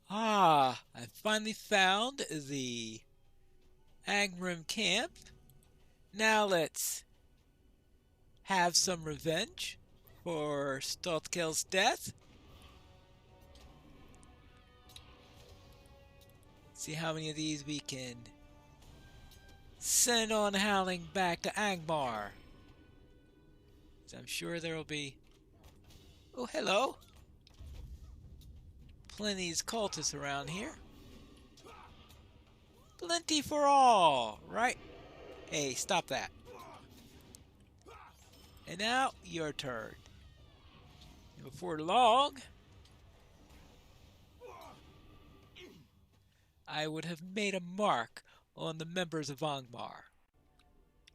Ah, I finally found the Angrim camp. Now let's have some revenge for Stoltkel's death. See how many of these we can send on howling back to Angmar. I'm sure there will be... Oh, hello. Plenty of cultists around here. Plenty for all, right? Hey, stop that. And now, your turn. And before long, I would have made a mark on the members of Angmar.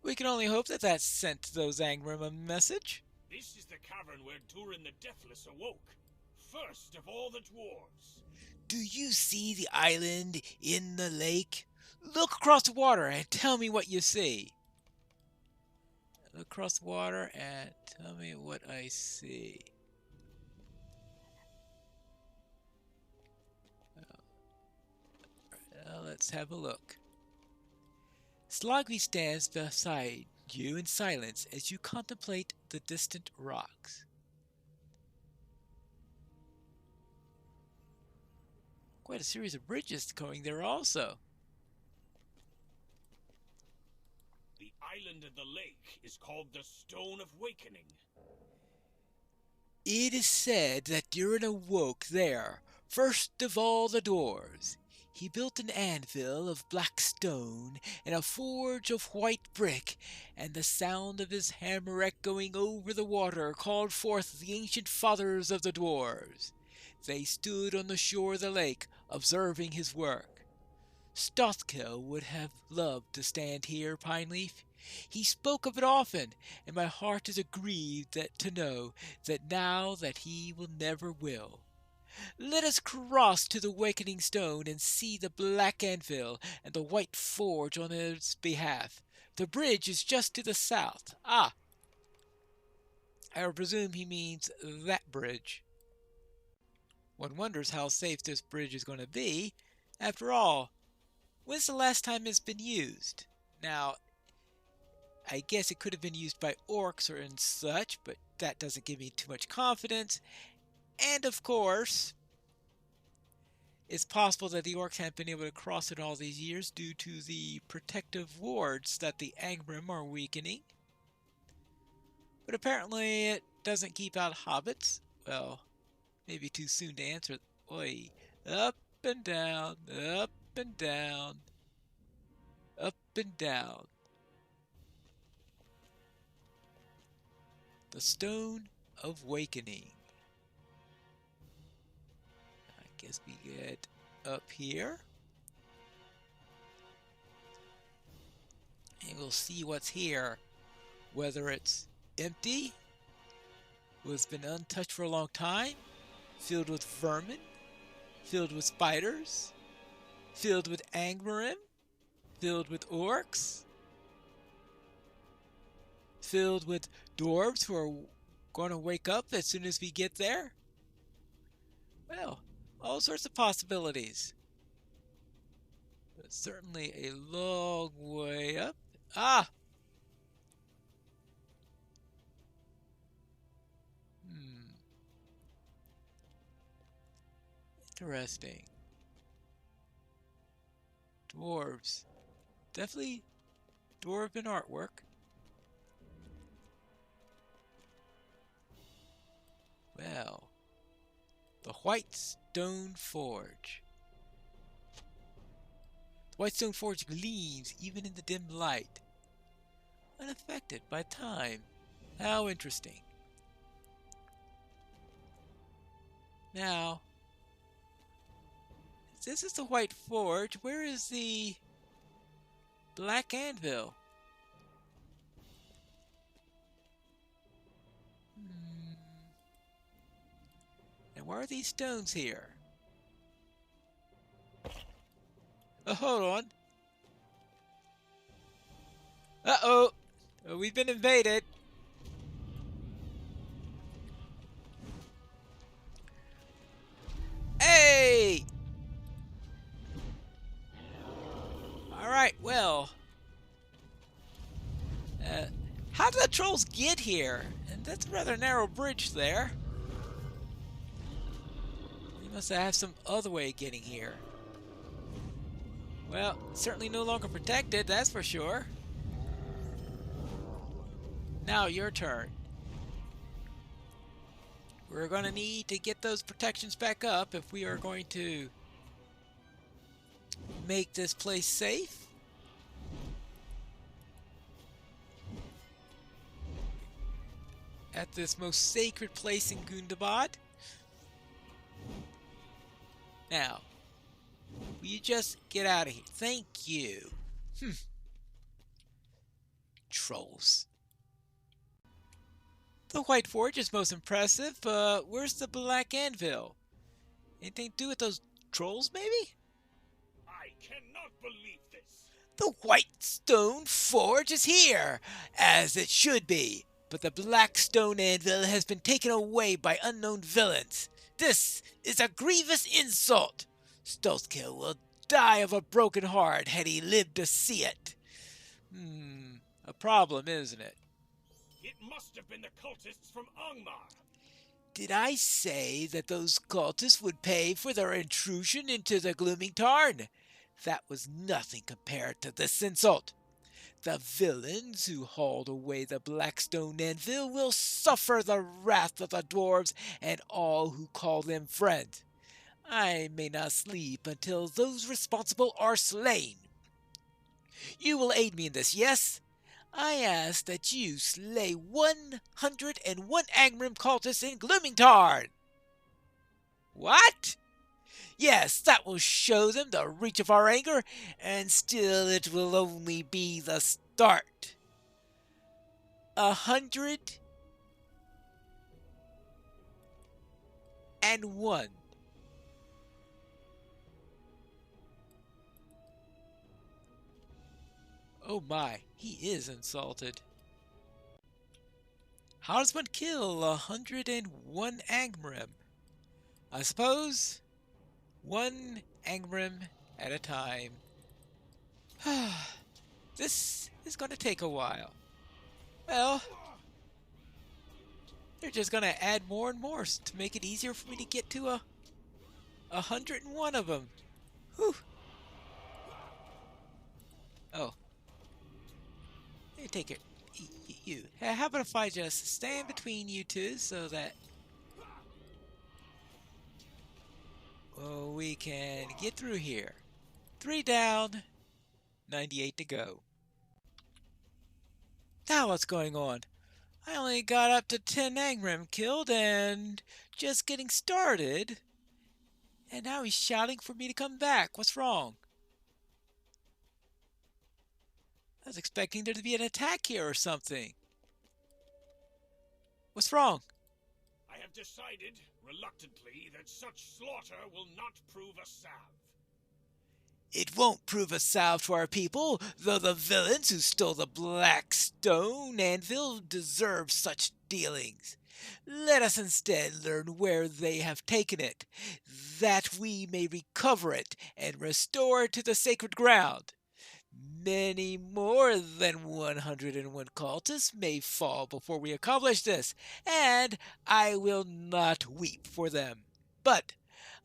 We can only hope that that sent those Angrim a message. This is the cavern where Durin the Deathless awoke, first of all the dwarves. Do you see the island in the lake? Look across the water and tell me what you see. Look across the water and tell me what I see. Well, let's have a look. Slogby stands beside you in silence as you contemplate the distant rocks. Quite a series of bridges going there also. The island in the lake is called the Stone of Wakening. It is said that Durin awoke there, first of all the dwarves. He built an anvil of black stone and a forge of white brick, and the sound of his hammer echoing over the water called forth the ancient fathers of the dwarves. They stood on the shore of the lake, observing his work. Stothkill would have loved to stand here, Pineleaf. He spoke of it often, and my heart is aggrieved to know that now that he will never will. Let us cross to the Awakening Stone and see the black anvil and the white forge on its behalf. The bridge is just to the south. Ah, I presume he means that bridge. One wonders how safe this bridge is going to be. After all, when's the last time it's been used? Now, I guess it could have been used by orcs or and such, but that doesn't give me too much confidence. And of course, it's possible that the orcs haven't been able to cross it all these years due to the protective wards that the Angrim are weakening. But apparently it doesn't keep out hobbits. Well, maybe too soon to answer. Oi, up and down, up and down, up and down. The Stone of Wakening. I guess we get up here. And we'll see what's here. Whether it's empty, was been untouched for a long time, filled with vermin, filled with spiders, filled with Angmarim, filled with orcs, filled with dwarves who are going to wake up as soon as we get there. Well, all sorts of possibilities. But certainly a long way up. Ah! Interesting. Dwarves. Definitely dwarven artwork. Well, the White Stone Forge. The White Stone Forge gleams even in the dim light, unaffected by time. How interesting. Now, if this is the White Forge, where is the Black Anvil? And why are these stones here? Oh, hold on. Uh-oh. We've been invaded. Hey! How did the trolls get here? And that's a rather narrow bridge there. They must have some other way of getting here. Well, certainly no longer protected, that's for sure. Now your turn. We're going to need to get those protections back up if we are going to make this place safe. At this most sacred place in Gundabad. Now, will you just get out of here? Thank you. Trolls. The White Forge is most impressive, but where's the Black Anvil? Anything to do with those trolls, maybe? I cannot believe this. The White Stone Forge is here, as it should be, but the Black Stone Anvil has been taken away by unknown villains. This is a grievous insult. Stolzkill will die of a broken heart had he lived to see it. A problem, isn't it? It must have been the cultists from Angmar. Did I say that those cultists would pay for their intrusion into the Glooming Tarn? That was nothing compared to this insult. The villains who hauled away the Blackstone Anvil will suffer the wrath of the dwarves and all who call them friends. I may not sleep until those responsible are slain. You will aid me in this, yes? I ask that you slay 101 Angrim cultists in Glooming Tarn. What? Yes, that will show them the reach of our anger, and still it will only be the start. 101. Oh my, he is insulted. How does one kill 101 Angrim? I suppose one Angrim at a time. This is going to take a while. Well, they're just going to add more and more to make it easier for me to get to 101 of them. Whew. Oh. Hey, take it. You. How about if I just stand between you two so that we can get through here. 3 down, 98 to go. Now what's going on? I only got up to 10 Angrim killed and just getting started. And now he's shouting for me to come back. What's wrong? I was expecting there to be an attack here or something. What's wrong? I have decided, reluctantly, that such slaughter will not prove a salve. It won't prove a salve to our people, though the villains who stole the Black Stone Anvil deserve such dealings. Let us instead learn where they have taken it, that we may recover it and restore it to the sacred ground. Many more than 101 cultists may fall before we accomplish this, and I will not weep for them. But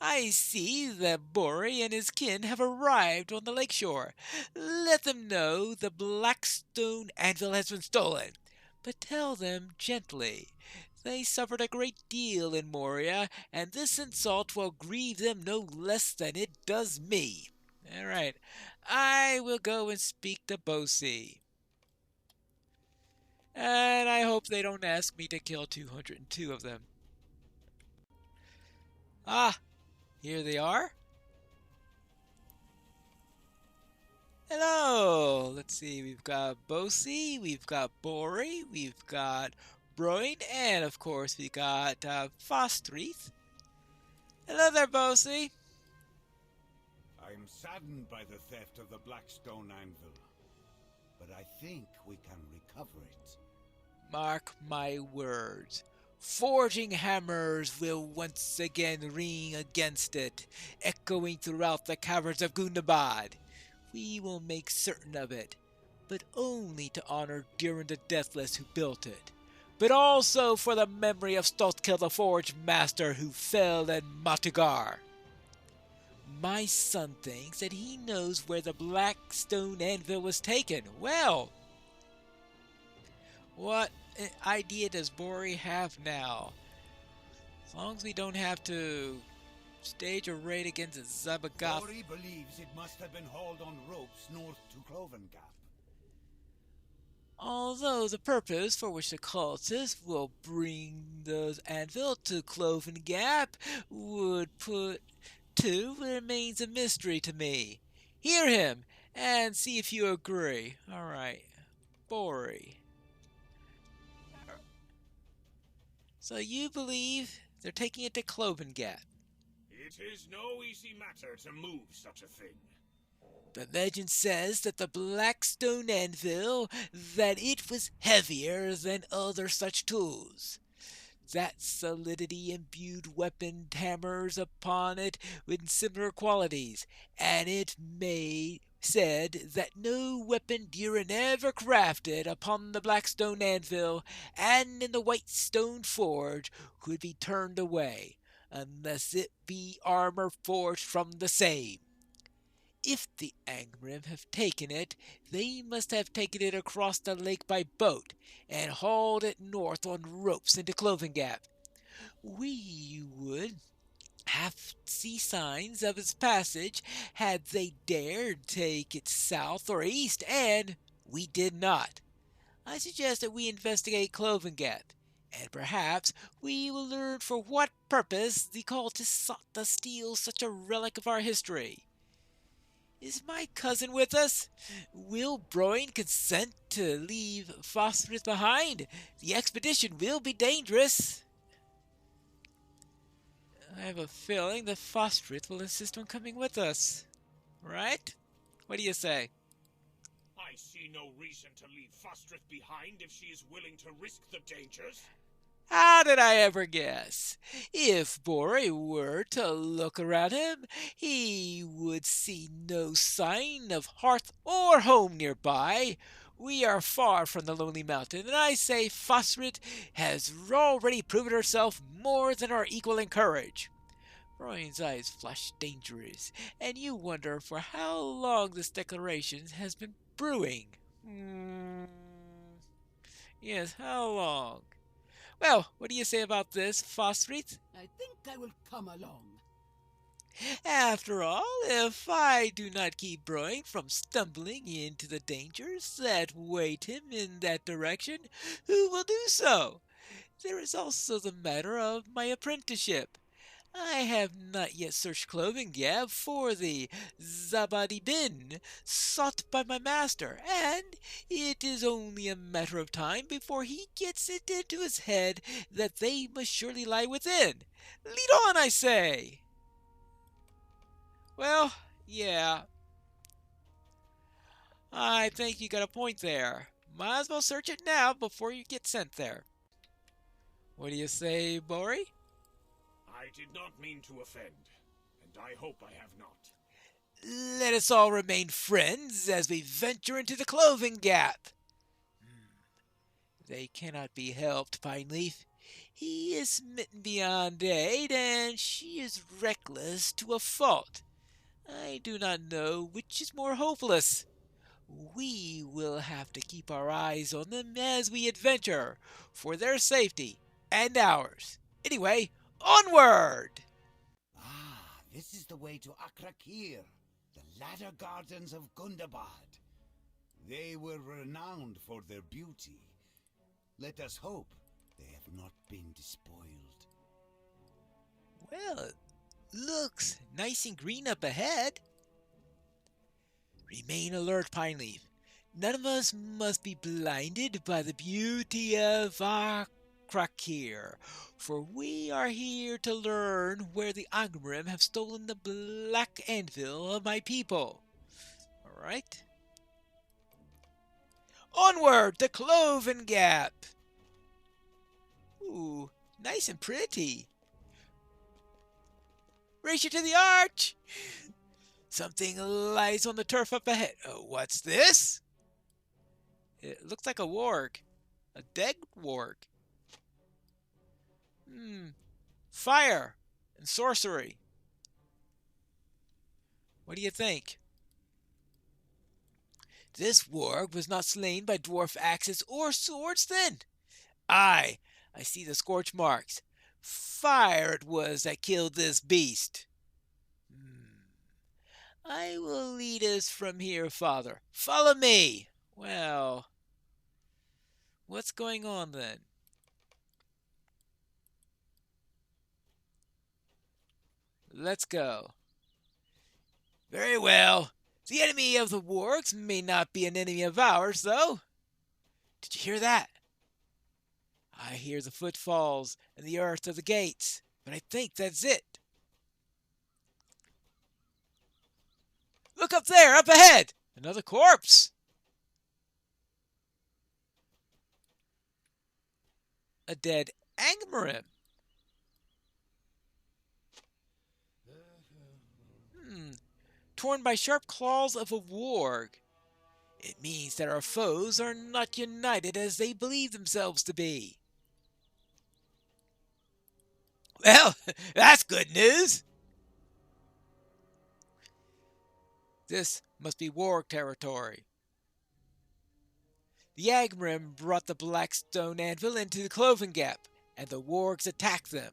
I see that Bori and his kin have arrived on the lakeshore. Let them know the Blackstone Anvil has been stolen, but tell them gently. They suffered a great deal in Moria, and this insult will grieve them no less than it does me. All right, I will go and speak to Bosi. And I hope they don't ask me to kill 202 of them. Ah, here they are. Hello! Let's see, we've got Bosi, we've got Bori, we've got Broin, and of course we got Fostreath. Hello there, Bosi. I'm saddened by the theft of the Blackstone Anvil, but I think we can recover it. Mark my words. Forging hammers will once again ring against it, echoing throughout the caverns of Gundabad. We will make certain of it. but only to honor Durin the Deathless who built it, but also for the memory of Stoltkill the Forge Master who fell in Matugar. My son thinks that he knows where the black stone anvil was taken. Well, what idea does Bori have now? As long as we don't have to stage a raid against Zabagoth. Bori believes it must have been hauled on ropes north to Clovengap. Although the purpose for which the cultists will bring the anvil to Clovengap would put to remains a mystery to me. Hear him and see if you agree. Alright, Bori. So you believe they're taking it to Clovengap? It is no easy matter to move such a thing. The legend says that the black stone anvil, that it was heavier than other such tools. That solidity imbued weapon hammers upon it with similar qualities, and it said that no weapon Durin ever crafted upon the black stone anvil and in the white stone forge could be turned away, unless it be armor forged from the same. If the Angrim have taken it, they must have taken it across the lake by boat and hauled it north on ropes into Clovengap. We would have see signs of its passage had they dared take it south or east, and we did not. I suggest that we investigate Clovengap, and perhaps we will learn for what purpose the cultists sought to steal such a relic of our history. Is my cousin with us? Will Broin consent to leave Phosphorus behind? The expedition will be dangerous. I have a feeling that Phosphorus will insist on coming with us. Right? What do you say? I see no reason to leave Fostrith behind if she is willing to risk the dangers. How did I ever guess? If Bori were to look around him, he would see no sign of hearth or home nearby. We are far from the lonely mountain, and I say Phosphorus has already proven herself more than our equal in courage. Brian's eyes flash dangerous, and you wonder for how long this declaration has been brewing. Yes, how long? Well, what do you say about this, Phosphorus? I think I will come along. After all, if I do not keep Brian from stumbling into the dangers that wait him in that direction, who will do so? There is also the matter of my apprenticeship. I have not yet searched Clovengap for the Zabadi bin sought by my master, and it is only a matter of time before he gets it into his head that they must surely lie within. Lead on, I say! Well, yeah. I think you got a point there. Might as well search it now before you get sent there. What do you say, Bori? I did not mean to offend, and I hope I have not. Let us all remain friends as we venture into the Clovengap. They cannot be helped, Pineleaf. He is smitten beyond aid, and she is reckless to a fault. I do not know which is more hopeless. We will have to keep our eyes on them as we adventure, for their safety and ours. Anyway, onward! Ah, this is the way to Akrakir, the ladder gardens of Gundabad. They were renowned for their beauty. Let us hope they have not been despoiled. Well, it looks nice and green up ahead. Remain alert, Pineleaf. None of us must be blinded by the beauty of Akrakir, for we are here to learn where the Angrim have stolen the black anvil of my people. All right? Onward to Clovengap! Ooh, nice and pretty. Race you to the arch! Something lies on the turf up ahead. Oh, what's this? It looks like a warg. A dead warg. Fire and sorcery. What do you think? This warg was not slain by dwarf axes or swords then. I see the scorch marks. Fire it was that killed this beast. I will lead us from here, Father. Follow me. Well, what's going on then? Let's go. Very well. The enemy of the wargs may not be an enemy of ours, though. Did you hear that? I hear the footfalls and the earth of the gates, but I think that's it. Look up there, up ahead! Another corpse! A dead Angmarim. Torn by sharp claws of a warg. It means that our foes are not united as they believe themselves to be. Well, that's good news. This must be warg territory. The Angmarim brought the black stone anvil into the Clovengap, and the wargs attacked them.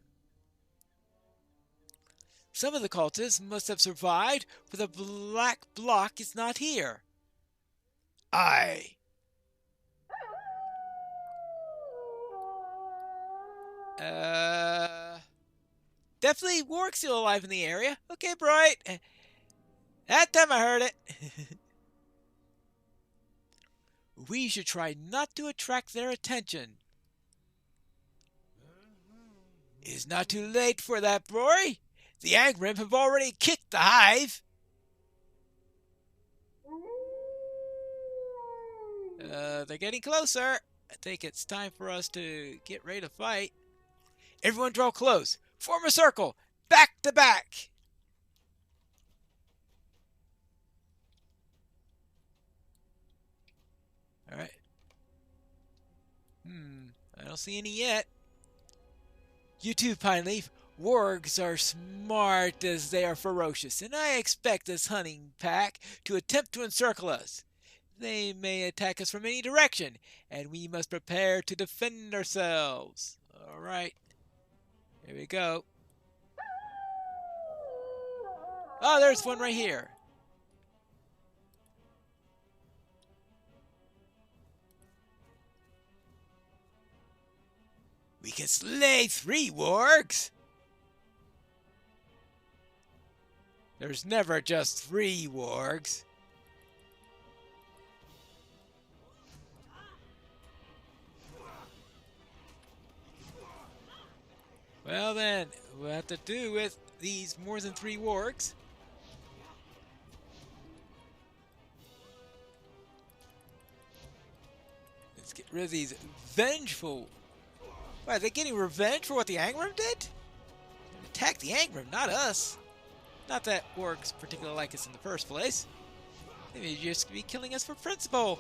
Some of the cultists must have survived, for the black block is not here. Aye. Definitely warg still alive in the area. Okay, Bright. That time I heard it. We should try not to attract their attention. It is not too late for that, boy. The Angmarim have already kicked the hive. They're getting closer. I think it's time for us to get ready to fight. Everyone draw close. Form a circle. Back to back. Alright. I don't see any yet. You too, Pine Leaf. Wargs are smart as they are ferocious, and I expect this hunting pack to attempt to encircle us. They may attack us from any direction, and we must prepare to defend ourselves. Alright. Here we go. Oh, there's one right here. We can slay 3 wargs. There's never just 3 wargs. Well then, we'll have to do with these more than 3 wargs. Let's get rid of these vengeful... Why, are they getting revenge for what the Angmarim did? Attack the Angmarim, not us. Not that wargs particularly like us in the first place. They may just be killing us for principle.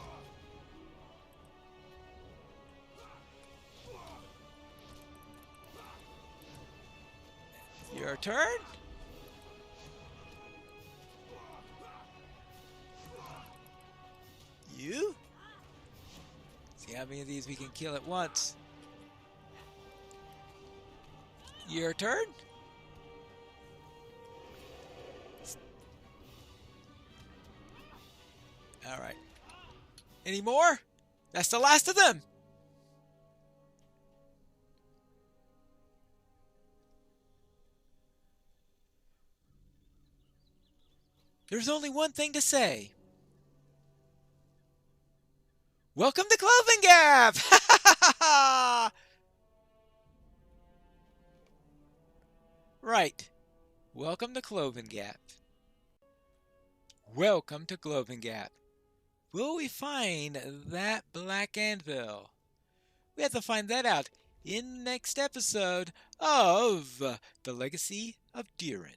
Your turn? You? See how many of these we can kill at once. Your turn? Alright. Any more? That's the last of them! There's only one thing to say. Welcome to Clovengap! Right. Welcome to Clovengap. Welcome to Clovengap. Will we find that black anvil? We have to find that out in the next episode of The Legacy of Durin.